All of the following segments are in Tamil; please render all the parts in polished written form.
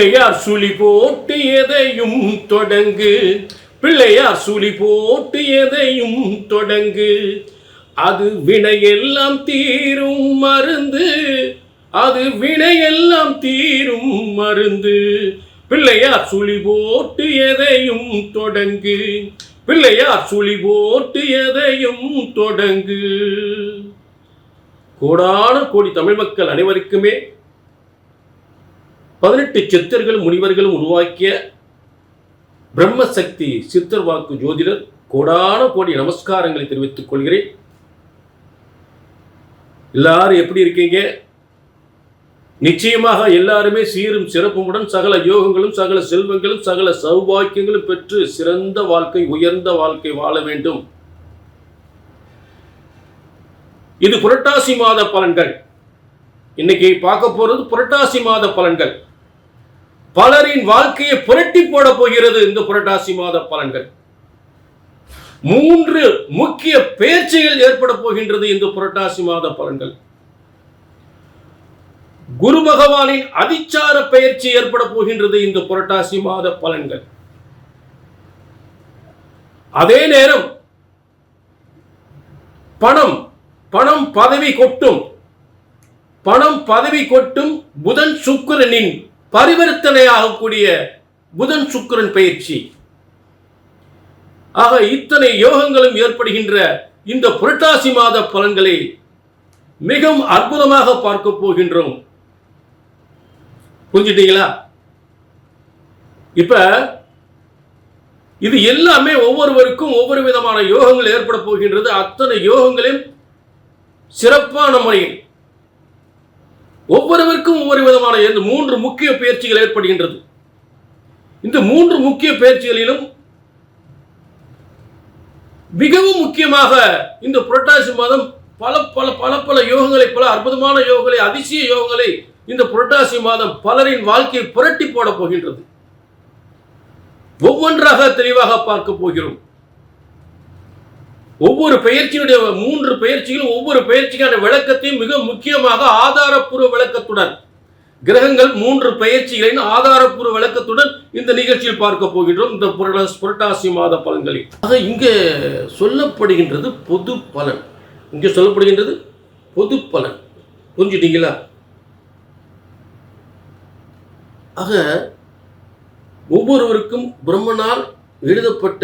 பிள்ளையார் சுழி போட்டு எதையும் தொடங்கு, பிள்ளையார் சுழி போட்டு எதையும் தொடங்கு, அது வினையெல்லாம் தீரும் மருந்து, அது வினையெல்லாம் தீரும் மருந்து. பிள்ளையார் சுழி போட்டு எதையும் தொடங்கு, பிள்ளையார் சுழி போட்டு எதையும் தொடங்கு. கோடான கோடி தமிழ் மக்கள் அனைவருக்குமே 18 சித்தர்கள் முனிவர்களும் உருவாக்கிய பிரம்மசக்தி சித்தர் வாக்கு ஜோதிடர் கோடான கோடி நமஸ்காரங்களை தெரிவித்துக் கொள்கிறேன். எல்லாரும் எப்படி இருக்கீங்க? நிச்சயமாக எல்லாருமே சீரும் சிறப்புமுடன் சகல யோகங்களும் சகல செல்வங்களும் சகல சௌபாக்கியங்களும் பெற்று சிறந்த வாழ்க்கை உயர்ந்த வாழ்க்கை வாழ வேண்டும். இது புரட்டாசி மாத பலன்கள். இன்னைக்கு பார்க்க போறது புரட்டாசி மாத பலன்கள். பலரின் வாழ்க்கையை புரட்டி போட போகிறது இந்த புரட்டாசி மாத பலன்கள். 3 முக்கிய பெயர்ச்சிகள் ஏற்பட போகின்றது இந்த புரட்டாசி மாத பலன்கள். குரு பகவானின் அதிச்சார பெயர்ச்சி ஏற்பட போகின்றது இந்த புரட்டாசி மாத பலன்கள். அதே நேரம் பணம் பதவி கொட்டும், பணம் பதவி கொட்டும் புதன் சுக்கிரனின் பரிவர்த்தனையாகக்கூடிய புதன் சுக்கிரன் பயிற்சி. ஆக இத்தனை யோகங்களும் ஏற்படுகின்ற இந்த புரட்டாசி மாத பலன்களை மிகவும் அற்புதமாக பார்க்க போகின்றோம். புரிஞ்சுட்டீங்களா? இப்ப இது எல்லாமே ஒவ்வொருவருக்கும் ஒவ்வொரு விதமான யோகங்கள் ஏற்பட போகின்றது. அத்தனை யோகங்களையும் சிறப்பான முறையில் ஒவ்வொருவருக்கும் ஒவ்வொரு விதமான 3 முக்கிய பயிற்சிகள் ஏற்படுகின்றது. இந்த 3 முக்கிய பயிற்சிகளிலும் மிகவும் முக்கியமாக இந்த புரட்டாசி மாதம் பல பல பல பல யோகங்களை, பல அற்புதமான யோகங்களை, அதிசய யோகங்களை இந்த புரட்டாசி மாதம் பலரின் வாழ்க்கையை புரட்டி போட போகின்றது. ஒவ்வொன்றாக தெளிவாக பார்க்க போகிறோம். ஒவ்வொரு பயிற்சியினுடைய 3 பயிற்சிகளும் ஒவ்வொரு பயிற்சிக்கான விளக்கத்தையும் மிக முக்கியமாக ஆதாரப்பூர்வ விளக்கத்துடன், கிரகங்கள் 3 பயிற்சிகளின் ஆதாரப்பூர்வ விளக்கத்துடன் இந்த நிகழ்ச்சியில் பார்க்க போகின்றோம். இந்த புரட்டாசி மாத பலன்களில் இங்கே சொல்லப்படுகின்றது பொது பலன். இங்கே சொல்லப்படுகின்றது பொது பலன். புரிஞ்சுட்டீங்களா? ஆக ஒவ்வொருவருக்கும் பிரம்மனால் எழுதப்பட்ட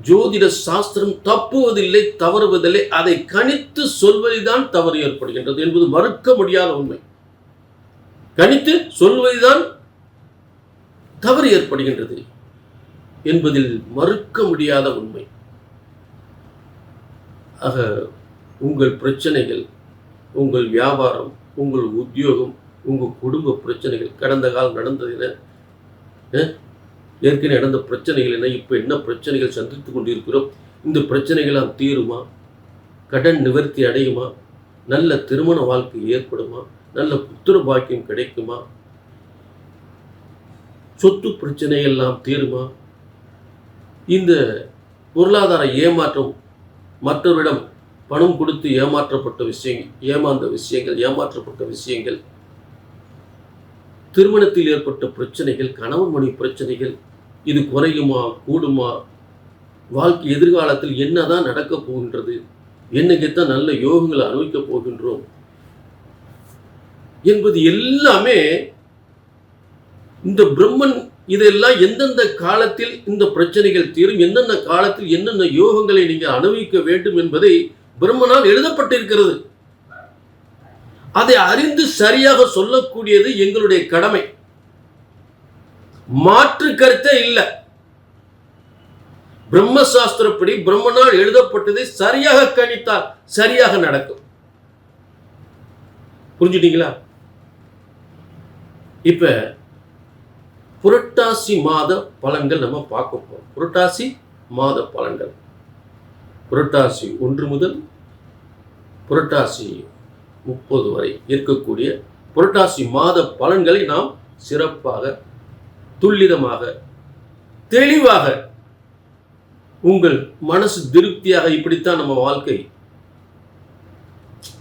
ஜோதிட சாஸ்திரம் தப்புவதில்லை, தவறுவதில்லை. அதை கணித்து சொல்வதுதான் தவறு ஏற்படுகின்றது என்பது மறுக்க முடியாத உண்மை. கணித்து சொல்வதுதான் தவறு ஏற்படுகின்றது என்பதில் மறுக்க முடியாத உண்மை. ஆக உங்கள் பிரச்சனைகள், உங்கள் வியாபாரம், உங்கள் உத்தியோகம், உங்கள் குடும்ப பிரச்சனைகள், கடந்த காலம் நடந்தது ஏற்கனவே நடந்த பிரச்சனைகள் என்ன, இப்போ என்ன பிரச்சனைகள் சந்தித்துக் கொண்டிருக்கிறோம், இந்த பிரச்சனைகளாம் தீருமா, கடன் நிவர்த்தி அடையுமா, நல்ல திருமண வாழ்க்கை ஏற்படுமா, நல்ல புத்திர பாக்கியம் கிடைக்குமா, சொத்து பிரச்சனை எல்லாம் தீருமா, இந்த பொருளாதார ஏமாற்றம், மற்றவரிடம் பணம் கொடுத்து ஏமாற்றப்பட்ட விஷயங்கள், ஏமாற்றப்பட்ட விஷயங்கள், திருமணத்தில் ஏற்பட்ட பிரச்சனைகள், கணவன் மனைவி பிரச்சனைகள், இது குறையுமா கூடுமா, வாழ்க்கை எதிர்காலத்தில் என்னதான் நடக்கப் போகின்றது, என்னைக்குத்தான் நல்ல யோகங்களை அனுபவிக்கப் போகின்றோம் என்பது எல்லாமே இந்த பிரம்மன் இதெல்லாம் எந்தெந்த காலத்தில் இந்த பிரச்சனைகள் தீரும், எந்தெந்த காலத்தில் என்னென்ன யோகங்களை நீங்கள் அனுபவிக்க வேண்டும் என்பதை பிரம்மனால் எழுதப்பட்டிருக்கிறது. அதை அறிந்து சரியாக சொல்லக்கூடியது எங்களுடைய கடமை. மாற்று கருத்தே இல்லை. பிரம்மசாஸ்திரப்படி பிரம்மனால் எழுதப்பட்டதை சரியாக கணித்தால் சரியாக நடக்கும். புரிஞ்சுட்டீங்களா? இப்ப புரட்டாசி மாத பலன்கள் நம்ம பார்க்க போறோம். புரட்டாசி மாத பலன்கள் புரட்டாசி 1 முதல் புரட்டாசி 30 வரை இருக்கக்கூடிய புரட்டாசி மாத பலன்களை நாம் சிறப்பாக, துல்லிதமாக, தெளிவாக, உங்கள் மனசு திருப்தியாக, இப்படித்தான் நம்ம வாழ்க்கை.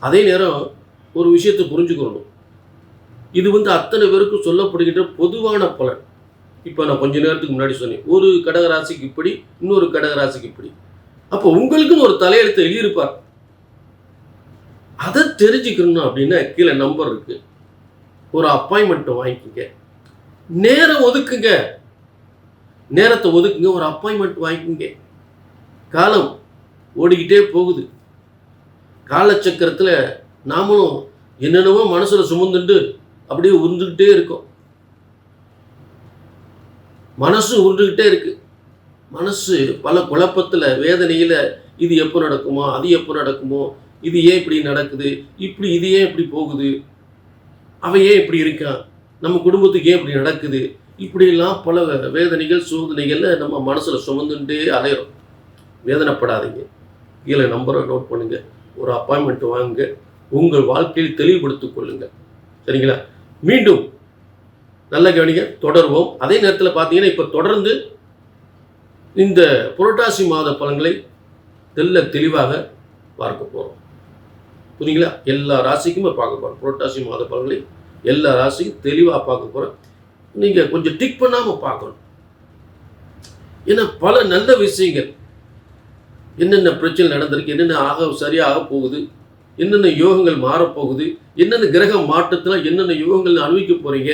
அதே நேரம் ஒரு விஷயத்தை புரிஞ்சுக்கணும். இது அத்தனை பேருக்கும் சொல்லப்படுகின்ற பொதுவான பலன். இப்போ நான் கொஞ்ச நேரத்துக்கு முன்னாடி சொன்னேன், ஒரு கடகராசிக்கு இப்படி, இன்னொரு கடகராசிக்கு இப்படி. அப்போ உங்களுக்குன்னு ஒரு தலையெழுத்தை எழுதியிருப்பார். அதை தெரிஞ்சுக்கணும் அப்படின்னா கீழே நம்பர் இருக்கு, ஒரு அப்பாயின்மெண்ட் வாங்கிக்கோங்க, நேரம் ஒதுக்குங்க, நேரத்தை ஒதுக்குங்க, ஒரு அப்பாயின்மெண்ட் வாங்கிக்கோங்க. காலம் ஓடிக்கிட்டே போகுது. காலச்சக்கரத்தில் நாமளும் என்னென்னவோ மனசில் சுமந்துட்டு அப்படியே உருந்துக்கிட்டே இருக்கோம். மனசு உருண்டுக்கிட்டே இருக்கு. மனசு பல குழப்பத்தில், வேதனையில், இது எப்போ நடக்குமோ, அது எப்போ நடக்குமோ, இது ஏன் இப்படி நடக்குது, இப்படி இது ஏன் இப்படி போகுது, அவன் ஏன் இப்படி இருக்கான், நம்ம குடும்பத்துக்கு ஏன் இப்படி நடக்குது, இப்படியெல்லாம் பல வேதனைகள் சோதனைகளில் நம்ம மனசில் சுமந்துட்டே அலையிறோம். வேதனைப்படாதீங்க. கீழே நம்பரை நோட் பண்ணுங்க, ஒரு அப்பாயின்மெண்ட் வாங்குங்க, உங்கள் வாழ்க்கையில் தெளிவுபடுத்திக் கொள்ளுங்க. சரிங்களா? மீண்டும் நல்ல கவனிங்க, தொடர்வோம். அதே நேரத்தில் பார்த்தீங்கன்னா இப்போ தொடர்ந்து இந்த புரட்டாசி மாத பலன்களை தெளிவாக பார்க்க போகிறோம். புரியுங்களா? எல்லா ராசிக்குமே பார்க்க போகிறோம். புரட்டாசி மாத பலன்களை எல்லா ராசிக்கும் தெளிவாக பார்க்க போகிறோம். நீங்கள் கொஞ்சம் டிக் பண்ணாமல் பார்க்கணும். ஏன்னா பல நல்ல விஷயங்கள், என்னென்ன பிரச்சனை நடந்திருக்கு, என்னென்ன சரியாக போகுது, என்னென்ன யோகங்கள் மாறப்போகுது, என்னென்ன கிரக மாற்றத்தில் என்னென்ன யோகங்கள் அனுபவிக்க போகிறீங்க,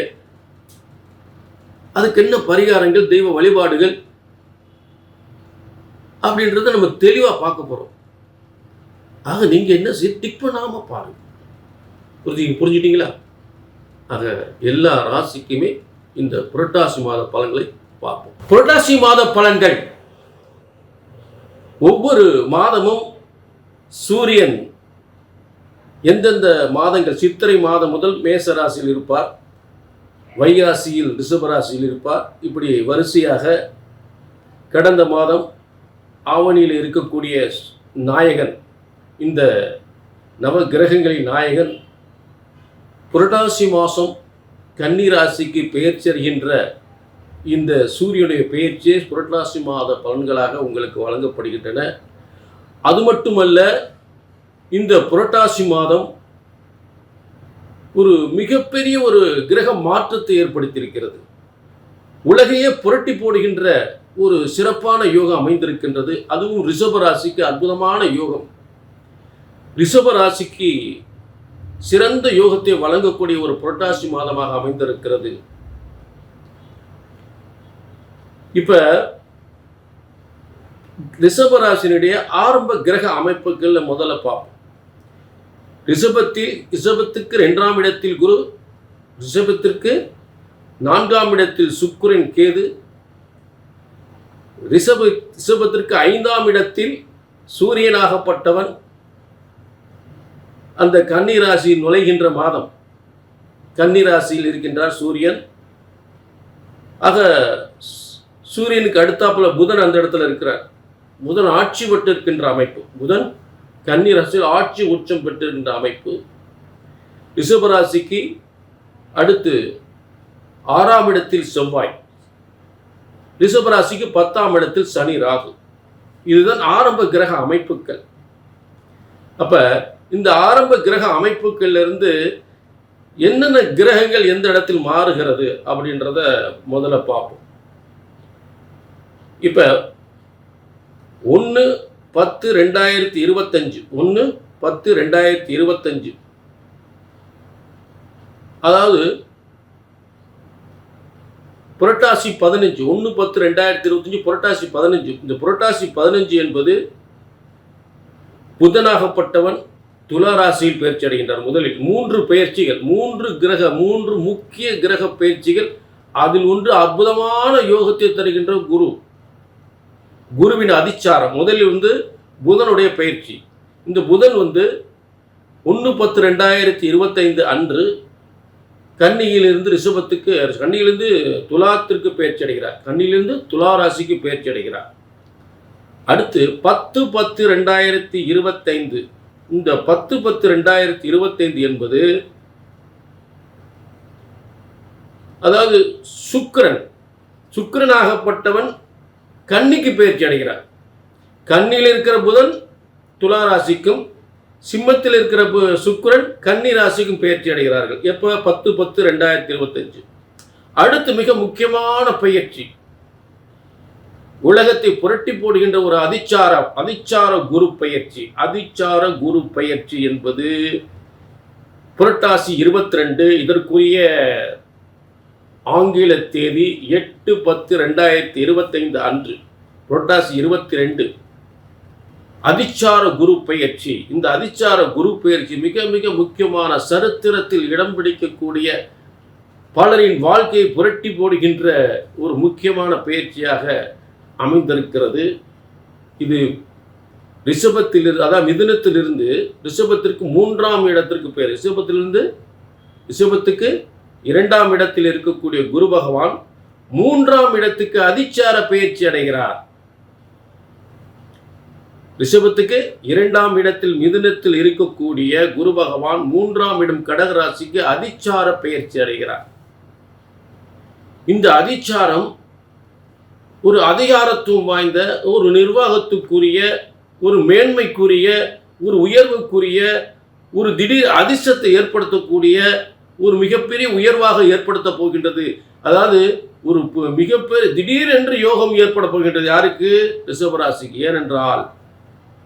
அதுக்கு என்ன பரிகாரங்கள், தெய்வ வழிபாடுகள் அப்படின்றத நம்ம தெளிவாக பார்க்க போகிறோம். ஆக நீங்கள் என்ன டிக் பண்ணாமல் பாருங்க. புரிஞ்சுட்டீங்களா? ஆக எல்லா ராசிக்குமே இந்த புரட்டாசி மாத பலன்களை பார்ப்போம். புரட்டாசி மாத பலன்கள். ஒவ்வொரு மாதமும் சூரியன் எந்தெந்த மாதங்கள், சித்திரை மாதம் முதல் மேச ராசியில் இருப்பார், வைகாசியில் ரிஷபராசியில் இருப்பார். இப்படி வரிசையாக கடந்த மாதம் ஆவணியில் இருக்கக்கூடிய நாயகன், இந்த நவ கிரகங்களின் நாயகன் புரட்டாசி மாதம் கன்னி ராசிக்கு பெயர்ச்செறுகின்ற இந்த சூரியனுடைய பெயர்ச்சியே புரட்டாசி மாத பலன்களாக உங்களுக்கு வழங்கப்படுகின்றன. அது மட்டுமல்ல, இந்த புரட்டாசி மாதம் ஒரு மிகப்பெரிய ஒரு கிரக மாற்றத்தை ஏற்படுத்தியிருக்கிறது. உலகையே புரட்டி போடுகின்ற ஒரு சிறப்பான யோகம் அமைந்திருக்கின்றது. அதுவும் ரிஷபராசிக்கு அற்புதமான யோகம். ரிஷபராசிக்கு சிறந்த யோகத்தை வழங்கக்கூடிய ஒரு புரட்டாசி மாதமாக அமைந்திருக்கிறது. இப்ப ரிஷபராசினுடைய ஆரம்ப கிரக அமைப்புகள் முதல்ல பார்ப்போம். ரிஷபத்துக்கு 2ஆம் இடத்தில் குரு, ரிஷபத்திற்கு 4ஆம் இடத்தில் சுக்கிரன் கேது, ரிஷபத்திற்கு 5ஆம் இடத்தில் சூரியனாகப்பட்டவன் அந்த கன்னி ராசியில் நுழைகின்ற மாதம். கன்னி ராசியில் இருக்கின்றார் சூரியன். ஆக சூரியனுக்கு அடுத்தாப்புல புதன் அந்த இடத்துல இருக்கிறார். புதன் ஆட்சி பெற்றிருக்கின்ற அமைப்பு. புதன் கன்னி ராசியில் ஆட்சி உச்சம் பெற்றிருக்கின்ற அமைப்பு. ரிஷபராசிக்கு அடுத்து 6ஆம் இடத்தில் செவ்வாய், ரிஷபராசிக்கு 10ஆம் இடத்தில் சனி ராகு. இதுதான் ஆரம்ப கிரக அமைப்புகள். அப்ப இந்த ஆரம்ப கிரக அமைப்புகள்ல இருந்து என்னென்ன கிரகங்கள் எந்த இடத்தில் மாறுகிறது அப்படின்றத முதல்ல பார்ப்போம். இப்ப 1/10/2025 1/10/2025, அதாவது புரட்டாசி 15, 1/10/2025 புரட்டாசி 15. இந்த புரட்டாசி 15 என்பது புதனாகப்பட்டவன் துலா ராசியில் பயிற்சி அடைகின்றார். முதலில் 3 பெயர்ச்சிகள், 3 முக்கிய கிரக பயிற்சிகள். அதில் ஒன்று அற்புதமான யோகத்தை தருகின்ற குரு, குருவின் அதிச்சாரம். முதலில் புதனுடைய பயிற்சி. இந்த புதன் 1/10/2025 அன்று கன்னியிலிருந்து ரிஷபத்துக்கு, கன்னியிலிருந்து துலாத்திற்கு பயிற்சி அடைகிறார். கன்னியிலிருந்து துலா ராசிக்கு பயிற்சி அடைகிறார். அடுத்து 10/10/2025. இந்த 10/10/2025 என்பது அதாவது சுக்கிரனாகப்பட்டவன் கன்னிக்கு பயிற்சி அடைகிறார். கன்னியில் இருக்கிற புதன் துலா ராசிக்கும், சிம்மத்தில் இருக்கிற சுக்கிரன் கன்னி ராசிக்கும் பெயர்ச்சி அடைகிறார்கள். எப்போ? 10/10/2025. அடுத்து மிக முக்கியமான பெயர்ச்சி, உலகத்தை புரட்டி போடுகின்ற ஒரு அதிச்சார குரு பெயர்ச்சி. அதிச்சார குரு பெயர்ச்சி என்பது புரட்டாசி 22, இதற்குரிய ஆங்கில தேதி 8/10/2025 அன்று, புரட்டாசி 22 அதிச்சார குரு பெயர்ச்சி. இந்த அதிச்சார குரு பெயர்ச்சி மிக மிக முக்கியமான, சரித்திரத்தில் இடம் பிடிக்கக்கூடிய, பலரின் வாழ்க்கையை புரட்டி போடுகின்ற ஒரு முக்கியமான பெயர்ச்சியாக அமைந்திருக்கிறது. இது ரிஷபத்திலிருந்து, அதாவது மிதுனத்திலிருந்து ரிஷபத்திற்கு 3ஆம் இடத்திற்கு பெயர். ரிஷபத்துக்கு 2ஆம் இடத்தில் இருக்கக்கூடிய குரு பகவான் 3ஆம் இடத்துக்கு அதிச்சார பெயர்ச்சி அடைகிறார். ரிஷபத்துக்கு 2ஆம் இடத்தில் மிதுனத்தில் இருக்கக்கூடிய குரு பகவான் 3ஆம் இடம் கடக ராசிக்கு அதிச்சார பெயர்ச்சி அடைகிறார். இந்த அதிச்சாரம் ஒரு அதிகாரத்துவம் வாய்ந்த, ஒரு நிர்வாகத்துக்குரிய, ஒரு மேன்மைக்குரிய, ஒரு உயர்வுக்குரிய, ஒரு திடீர் அதிர்ஷ்டத்தை ஏற்படுத்தக்கூடிய ஒரு மிகப்பெரிய உயர்வாக ஏற்படுத்த போகின்றது. அதாவது ஒரு மிகப்பெரிய திடீரென்று யோகம் ஏற்பட போகின்றது. யாருக்கு? ரிஷபராசிக்கு. ஏனென்றால்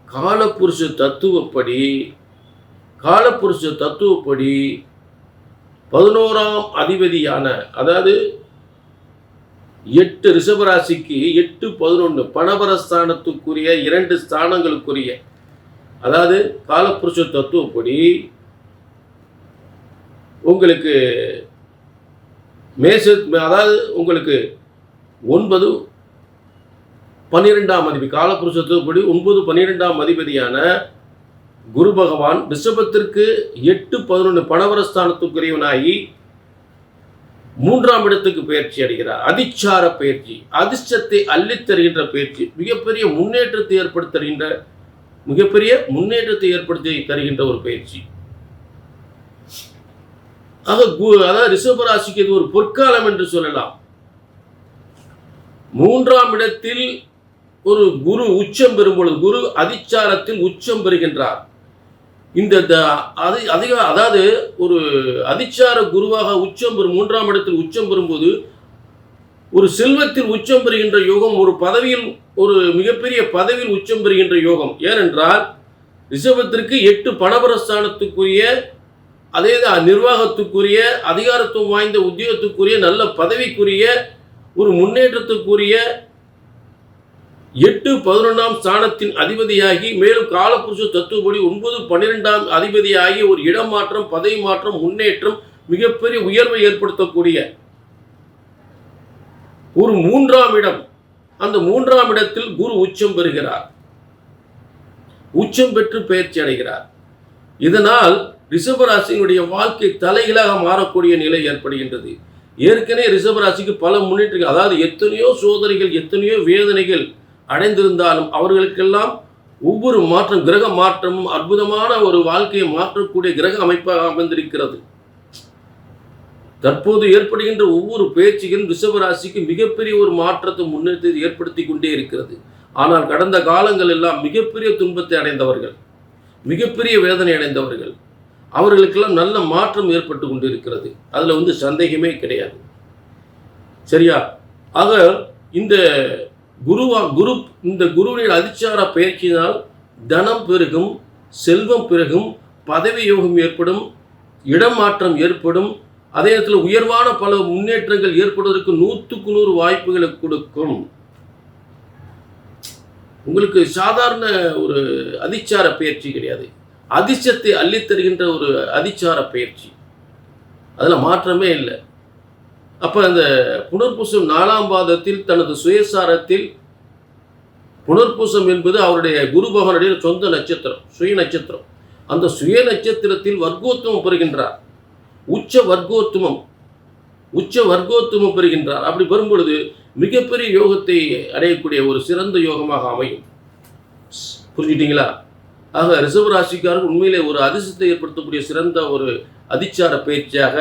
காலபுருஷ தத்துவப்படி 11ஆம் அதிபதியான, அதாவது 8 ரிஷபராசிக்கு 8, 11 பணபரஸ்தானத்துக்குரிய 2 ஸ்தானங்களுக்குரிய, அதாவது காலபுருஷ தத்துவப்படி உங்களுக்கு அதாவது உங்களுக்கு 9, 12ஆம் அதிபதி, காலபுருஷத்துப்படி 9, 12ஆம் அதிபதியான குரு பகவான் ரிஷபத்திற்கு 8, 11 பணவரஸ்தானத்துக்குரியவனாகி 3ஆம் இடத்துக்கு பயிற்சி அடைகிறார். அதிச்சார பயிற்சி, அதிர்ஷ்டத்தை அள்ளித்தருகின்ற பயிற்சி, மிகப்பெரிய முன்னேற்றத்தை ஏற்படுத்தி தருகின்ற ஒரு பயிற்சி. அதாவது ரிஷபராசிக்கு இது ஒரு பொற்காலம் என்று சொல்லலாம். 3ஆம் இடத்தில் ஒரு குரு உச்சம் பெறும் பொழுது, குரு அதிச்சாரத்தில் உச்சம் பெறுகின்றார். அதாவது ஒரு அதிச்சார குருவாக உச்சம் பெறும், 3ஆம் இடத்தில் உச்சம் பெறும்போது ஒரு செல்வத்தில் உச்சம் பெறுகின்ற யோகம், ஒரு பதவியில், ஒரு மிகப்பெரிய பதவியில் உச்சம் பெறுகின்ற யோகம். ஏனென்றால் ரிஷபத்திற்கு 8 பணபரஸ்தானத்துக்குரிய, அதே நிர்வாகத்துக்குரிய, அதிகாரத்துவம் வாய்ந்த உத்தியோகத்துக்குரிய, நல்ல பதவிக்குரிய, ஒரு முன்னேற்றத்துக்குரிய 8, 11ஆம் ஸ்தானத்தின் அதிபதியாகி, மேலும் காலபுருஷ தத்துவப்படி 9, 12ஆம் அதிபதியாகி ஒரு இடமாற்றம், பதவி மாற்றம், முன்னேற்றம், மிகப்பெரிய உயர்வை ஏற்படுத்தக்கூடிய ஒரு 3ஆம் இடம். அந்த 3ஆம் இடத்தில் குரு உச்சம் பெறுகிறார், உச்சம் பெற்று பயிற்சி அடைகிறார். இதனால் ரிஷபராசியினுடைய வாழ்க்கை தலைகளாக மாறக்கூடிய நிலை ஏற்படுகின்றது. ஏற்கனவே ரிஷபராசிக்கு பல முன்னேற்றங்கள், அதாவது எத்தனையோ சோதனைகள், எத்தனையோ வேதனைகள் அடைந்திருந்தாலும் அவர்களுக்கெல்லாம் ஒவ்வொரு மாற்றம், கிரக மாற்றமும் அற்புதமான ஒரு வாழ்க்கையை மாற்றக்கூடிய கிரக அமைப்பாக அமைந்திருக்கிறது. தற்போது ஏற்படுகின்ற ஒவ்வொரு பயிற்சிகளும் ரிஷபராசிக்கு மிகப்பெரிய ஒரு மாற்றத்தை, முன்னேற்றத்தை ஏற்படுத்தி கொண்டே இருக்கிறது. ஆனால் கடந்த காலங்கள் எல்லாம் மிகப்பெரிய துன்பத்தை அடைந்தவர்கள், மிகப்பெரிய வேதனை அடைந்தவர்கள், அவர்களுக்கெல்லாம் நல்ல மாற்றம் ஏற்பட்டு கொண்டு இருக்கிறது. அதில் சந்தேகமே கிடையாது. சரியா? ஆக இந்த குருவின் அதிச்சார பயிற்சியினால் தனம் பெருகும், செல்வம் பெருகும், பதவி யோகம் ஏற்படும், இடமாற்றம் ஏற்படும், அதே நேரத்தில் உயர்வான பல முன்னேற்றங்கள் ஏற்படுவதற்கு 100க்கு 100 வாய்ப்புகளை கொடுக்கும். உங்களுக்கு சாதாரண ஒரு அதிச்சார பயிற்சி கிடையாது, அதிர்ஷ்டத்தை அள்ளித்தருகின்ற ஒரு அதிச்சார பயிற்சி, அதில் மாற்றமே இல்லை. அப்போ அந்த புனர்பூசம் 4ஆம் பாதத்தில் தனது சுயசாரத்தில், புனர்பூசம் என்பது அவருடைய குரு பகவானுடைய சொந்த நட்சத்திரம், சுய நட்சத்திரம். அந்த சுய நட்சத்திரத்தில் வர்க்கோத்துவம் பெறுகின்றார், உச்ச வர்க்கோத்துவம் பெறுகின்றார். அப்படி பெறும்பொழுது மிகப்பெரிய யோகத்தை அடையக்கூடிய ஒரு சிறந்த யோகமாக அமையும். புரிஞ்சுட்டீங்களா? ஆக ரிஷபராசிக்காரர்கள் உண்மையிலே ஒரு அதிர்ஷ்டத்தை ஏற்படுத்தக்கூடிய சிறந்த ஒரு அதிச்சார பயிற்சியாக,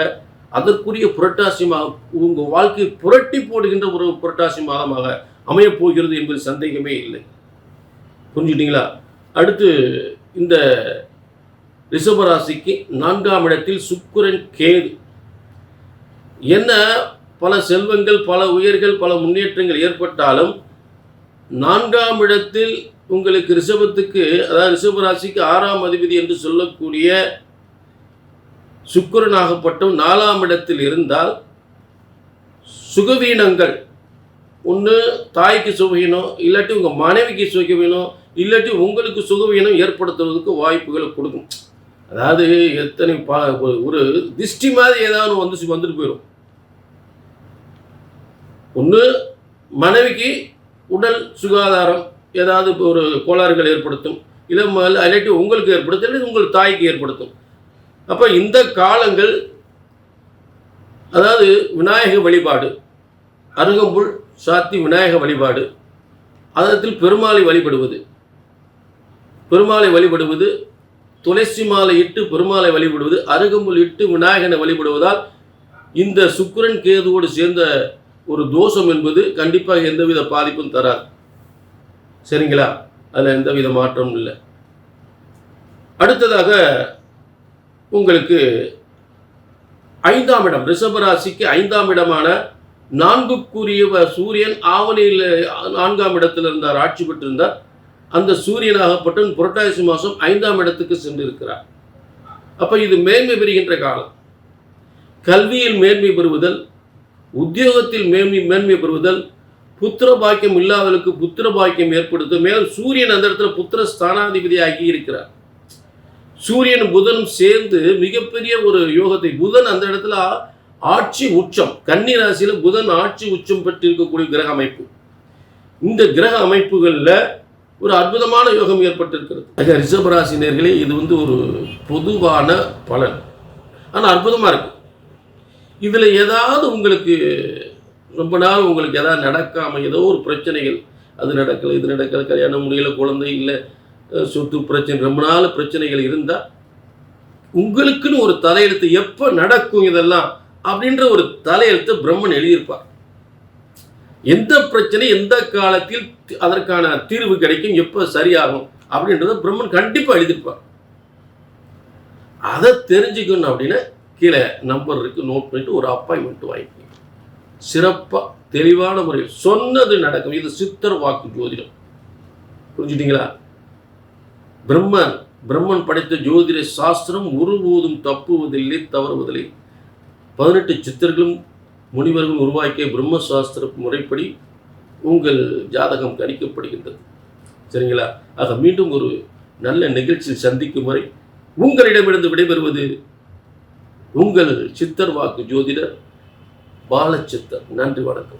அதற்குரிய புரட்டாசி மாதம் உங்கள் வாழ்க்கையை புரட்டி போடுகின்ற ஒரு புரட்டாசி மாதமாக அமையப் போகிறது என்பது சந்தேகமே இல்லை. புரிஞ்சுக்கிட்டீங்களா? அடுத்து இந்த ரிஷபராசிக்கு 4ஆம் இடத்தில் சுக்கிரன் கேது. என்ன பல செல்வங்கள், பல உயர்கள், பல முன்னேற்றங்கள் ஏற்பட்டாலும் 4ஆம் இடத்தில் உங்களுக்கு ரிஷபத்துக்கு, அதாவது ரிஷபராசிக்கு 6ஆம் அதிபதி என்று சொல்லக்கூடிய சுக்கிரனாகப்பட்டவன் 4ஆம் இடத்தில் இருந்தால் சுகவீனங்கள், ஒன்று தாய்க்கு சுகவீனம், இல்லாட்டி உங்கள் மனைவிக்கு சுகவீனம், இல்லாட்டி உங்களுக்கு சுகவீனம் ஏற்படுத்துவதற்கு வாய்ப்புகளை கொடுக்கும். அதாவது எத்தனை ஒரு திஷ்டி மாதிரி ஏதாவது வந்துட்டு போயிடும். ஒன்று மனைவிக்கு உடல் சுகாதாரம் ஏதாவது ஒரு கோளாறுகள் ஏற்படுத்தும், இல்லாட்டி உங்களுக்கு ஏற்படுத்தும், இல்லை உங்கள் தாய்க்கு ஏற்படுத்தும். அப்போ இந்த காலங்கள், அதாவது விநாயக வழிபாடு, அருகம்புல் சாத்தி விநாயக வழிபாடு, அதத்தில் பெருமாளை வழிபடுவது, துளசி மாலை இட்டு பெருமாளை வழிபடுவது, அருகம்புல் இட்டு விநாயகனை வழிபடுவதால் இந்த சுக்கிரன் கேதுவோடு சேர்ந்த ஒரு தோஷம் என்பது கண்டிப்பாக எந்தவித பாதிப்பும் தராது. சரிங்களா? அதில் எந்தவித மாற்றமும் இல்லை. அடுத்ததாக உங்களுக்கு 5ஆம் இடம், ரிஷபராசிக்கு 5ஆம் இடமான 4க்குரிய சூரியன் ஆவணியில் 4ஆம் இடத்தில் இருந்தார், ஆட்சி பெற்றிருந்தார். அந்த சூரியனாகப்பட்டவன் புரட்டாசி மாதம் 5ஆம் இடத்துக்கு சென்றிருக்கிறார். அப்போ இது மேன்மை பெறுகின்ற காலம். கல்வியில் மேன்மை பெறுவதல், உத்தியோகத்தில் மேன்மை பெறுவதல், புத்திர பாக்கியம் இல்லாதவர்களுக்கு புத்திர பாக்கியம் ஏற்படுத்தும். மேலும் சூரியன் அந்த இடத்துல புத்திர ஸ்தானாதிபதி ஆகி இருக்கிறார். சூரியன் புதனும் சேர்ந்து மிகப்பெரிய ஒரு யோகத்தை, புதன் அந்த இடத்துல ஆட்சி உச்சம், கன்னி ராசியில் புதன் ஆட்சி உச்சம் பெற்றிருக்கக்கூடிய கிரக அமைப்பு. இந்த கிரக அமைப்புகளில் ஒரு அற்புதமான யோகம் ஏற்பட்டிருக்கிறது. ரிஷபராசினியர்களே, இது ஒரு பொதுவான பலன், ஆனால் அற்புதமாக இருக்கு. இதில் ஏதாவது உங்களுக்கு ரொம்ப நாள் உங்களுக்கு ஏதாவது நடக்காமல் ஏதோ ஒரு பிரச்சனைகள், அது நடக்கலை, இது நடக்கலை, கல்யாணம் முடியல, குழந்தை இல்லை, சொத்து பிரச்சனை, ரொம்ப நாள் பிரச்சனைகள் இருந்தால் உங்களுக்குன்னு ஒரு தலையெழுத்து எப்போ நடக்கும் இதெல்லாம் அப்படின்ற ஒரு தலையெழுத்து பிரம்மன் எழுதியிருப்பார். எந்த பிரச்சனை எந்த காலத்தில் அதற்கான தீர்வு கிடைக்கும், எப்போ சரியாகும் அப்படின்றத பிரம்மன் கண்டிப்பாக எழுதியிருப்பார். அதை தெரிஞ்சுக்கணும் அப்படின்னா கீழே நம்பர் இருக்கு, நோட் பண்ணிட்டு ஒரு அப்பாயின்மெண்ட் வாங்கிக்கணும். சிறப்பாக தெளிவான முறையில் சொன்னது நடக்கும். இது சித்தர் வாக்கு ஜோதிடம். புரிஞ்சுட்டீங்களா? பிரம்மன் படைத்த ஜோதிட சாஸ்திரம் ஒருபோதும் தப்புவதில்லை, தவறுவதில்லை. 18 சித்தர்களும் முனிவர்களும் உருவாக்கிய பிரம்ம சாஸ்திர முறைப்படி உங்கள் ஜாதகம் கணிக்கப்படுகின்றது. சரிங்களா? ஆக மீண்டும் ஒரு நல்ல நிகழ்ச்சியில் சந்திக்கும் வரை உங்களிடமிருந்து விடைபெறுவது உங்கள் சித்தர் வாக்கு ஜோதிடர் பாலச்சித்தர். நன்றி, வணக்கம்.